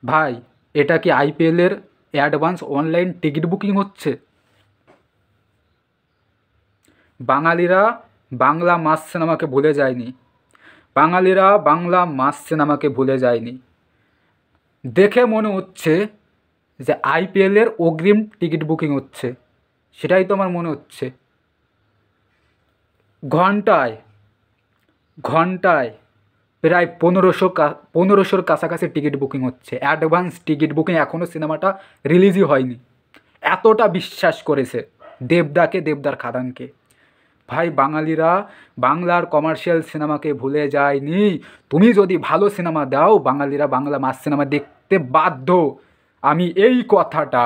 ভাই, এটা কি আইপিএলের অ্যাডভান্স অনলাইন টিকিট বুকিং হচ্ছে? বাঙালিরা বাংলা মাস সিনেমাকে ভুলে যায়নি। বাঙালিরা বাংলা মাস সিনেমাকে ভুলে যায়নি। দেখে মনে হচ্ছে যে আইপিএলের অগ্রিম টিকিট বুকিং হচ্ছে, সেটাই তো আমার মনে হচ্ছে। ঘন্টায় ঘন্টায় প্রায় 1500-র কাছাকাছি টিকিট বুকিং হচ্ছে। অ্যাডভান্স টিকিট বুকিং, এখনও সিনেমাটা রিলিজই হয়নি। এতটা বিশ্বাস করেছে দেবদাকে, দেবদার খাদানকে। ভাই, বাঙালিরা বাংলার কমার্শিয়াল সিনেমাকে ভুলে যায়নি। তুমি যদি ভালো সিনেমা দাও, বাঙালিরা বাংলা মাস সিনেমা দেখতে বাধ্য। আমি এই কথাটা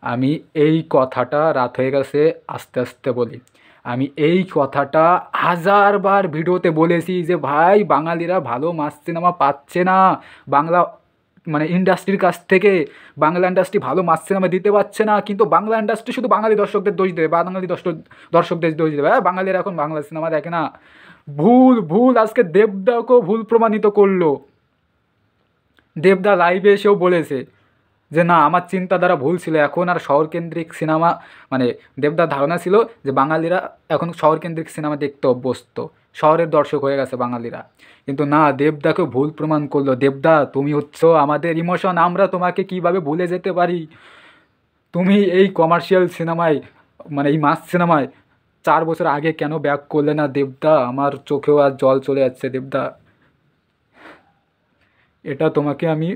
আমি এই কথাটা রাত হয়ে গেছে, আস্তে আস্তে বলি। আমি এই কথাটা হাজারবার ভিডিওতে বলেছি যে ভাই, বাঙালিরা ভালো মাস সিনেমা পাচ্ছে না। বাংলা মানে ইন্ডাস্ট্রির কাছ থেকে বাংলা ইন্ডাস্ট্রি ভালো মাস সিনেমা দিতে পারছে না। কিন্তু বাংলা ইন্ডাস্ট্রি শুধু বাঙালি দর্শকদের দোষ দেবে, বাঙালি দর্শকদের দোষ দেবে। হ্যাঁ, বাঙালিরা এখন বাংলা সিনেমা দেখে না। ভুল ভুল আজকে দেবদাকেও ভুল প্রমাণিত করলো। দেবদা লাইভে এসেও বলেছে যে না, আমার চিন্তাধারা ভুল ছিল। এখন আর শহরকেন্দ্রিক সিনেমা মানে দেবদার ধারণা ছিল যে বাঙালিরা এখন শহরকেন্দ্রিক সিনেমা দেখতে অভ্যস্ত, শহরের দর্শক হয়ে গেছে বাঙালিরা। কিন্তু না, দেবদাকে ভুল প্রমাণ করলো। দেবদা, তুমি হচ্ছ আমাদের ইমোশন, আমরা তোমাকে কিভাবে ভুলে যেতে পারি? তুমি এই কমার্শিয়াল সিনেমায় মানে এই মাস সিনেমায় 4 বছর আগে কেন ব্যাক করলে না দেবদা? আমার চোখেও আর জল চলে যাচ্ছে দেবদা। এটা তোমাকে আমি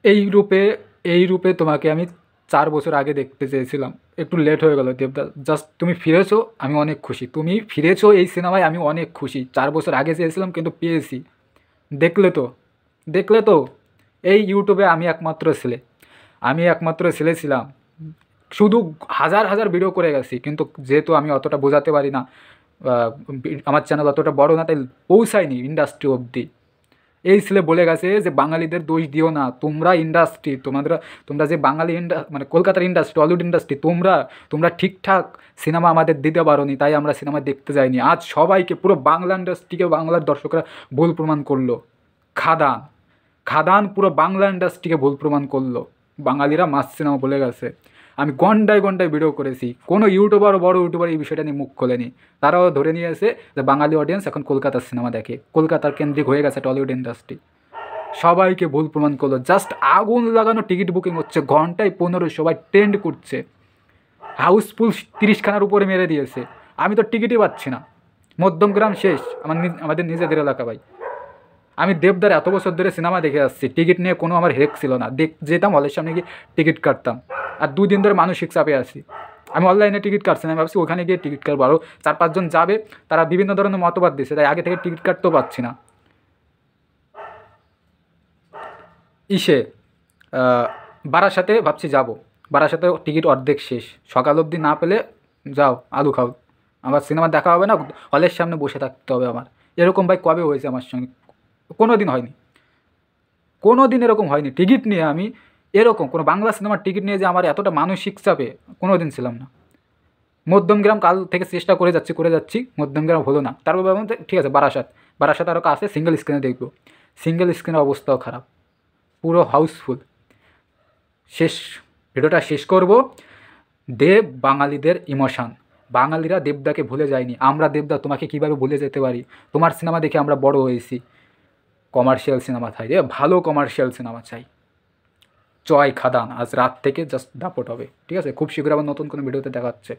এই রূপে এই রূপে তোমাকে আমি 4 বছর আগে দেখতে চেয়েছিলাম। একটু লেট হয়ে গেল দেবদা। জাস্ট তুমি ফিরেছো, আমি অনেক খুশি। তুমি ফিরেছো এই সিনেমায়, আমি অনেক খুশি। 4 বছর আগে চেয়েছিলাম কিন্তু পেয়েছি। দেখলে তো, দেখলে তো। এই ইউটিউবে আমি একমাত্র ছেলে ছিলাম। শুধু হাজার হাজার ভিডিও করে গেছি, কিন্তু যেহেতু আমি অতটা বোঝাতে পারি না, আমার চ্যানেল অতটা বড় না, তাই পৌঁছায়নি ইন্ডাস্ট্রি অবধি। এই ছেলে বলে গেছে যে বাঙালিদের দোষ দিও না, তোমরা ইন্ডাস্ট্রি, তোমরা যে বাঙালি মানে কলকাতার ইন্ডাস্ট্রি, টলিউড ইন্ডাস্ট্রি, তোমরা ঠিকঠাক সিনেমা আমাদের দিতে পারো নি, তাই আমরা সিনেমা দেখতে যাইনি। আজ সবাইকে, পুরো বাংলা ইন্ডাস্ট্রিকে বাংলার দর্শকরা ভুল প্রমাণ করলো। খাদান খাদান পুরো বাংলা ইন্ডাস্ট্রিকে ভুল প্রমাণ করলো। বাঙালিরা মাস সিনেমা বলে গেছে। আমি ঘন্টায় ঘন্টায় ভিডিও করেছি, কোনো ইউটিউবার, বড় ইউটিউবার এই বিষয়টা নিয়ে মুখ খোলেনি। তারাও ধরে নিয়েছে যে বাঙালি অডিয়েন্স এখন কলকাতার সিনেমা দেখে, কলকাতার কেন্দ্রিক হয়ে গেছে টলিউড ইন্ডাস্ট্রি। সবাইকে ভুল প্রমাণ করলো। জাস্ট আগুন লাগানো টিকিট বুকিং হচ্ছে, ঘন্টায় 15, সবাই ট্রেন্ড করছে। হাউসফুল 30খানার উপরে মেরে দিয়েছে। আমি তো টিকিটই পাচ্ছি না। মধ্যমগ্রাম শেষ, আমাদের নিজেদের এলাকা ভাই। আমি দেবদার এত বছর ধরে সিনেমা দেখে আসছি, টিকিট নিয়ে কোনো আমার হেক ছিল না। যেতাম হলের সামনে গিয়ে টিকিট কাটতাম। আর 2 দিন ধরে মানসিক চাপে আছি। আমি অনলাইনে টিকিট কাটছি না, আমি ভাবছি ওখানে গিয়ে টিকিট কাটবো। আরও 4-5 জন যাবে, তারা বিভিন্ন ধরনের মতবাদ দিচ্ছে, তাই আগে থেকে টিকিট কাটতেও পাচ্ছি না। ইসে বারাসাতে ভাবছি যাব। বারাসাতে টিকিট অর্ধেক শেষ, সকাল অবধি না পেলে যাও আলু খাও। আমার সিনেমা দেখা হবে না, হলের সামনে বসে থাকতে হবে আমার। এরকম ভাই কবে হয়েছে আমার সঙ্গে? কোনো দিন হয়নি, কোনো দিন এরকম হয়নি। টিকিট নিয়ে আমি এরকম কোনো বাংলা সিনেমার টিকিট নিয়ে যে আমার এতটা মানসিক চাপে কোনো দিন ছিলাম না। মধ্যমগ্রাম কাল থেকে চেষ্টা করে যাচ্ছি, মধ্যমগ্রাম হলো না। তারপর ভাবলাম ঠিক আছে, বারাসাত আরও কাছে, সিঙ্গেল স্ক্রিনে দেখবো। সিঙ্গেল স্ক্রিনের অবস্থাও খারাপ, পুরো হাউসফুল। শেষ ভিডিওটা শেষ করব। দেব বাঙালিদের ইমোশান। বাঙালিরা দেবদাকে ভুলে যায়নি। আমরা দেবদা তোমাকে কীভাবে ভুলে যেতে পারি? তোমার সিনেমা দেখে আমরা বড় হয়েছি। কমার্শিয়াল সিনেমা চাই রে, ভালো কমার্শিয়াল সিনেমা চাই। জয় খাদান। আজ রাত থেকে জাস্ট দাপট হবে। ঠিক আছে, খুব শীঘ্র আবার নতুন কোনো ভিডিওতে দেখা হচ্ছে।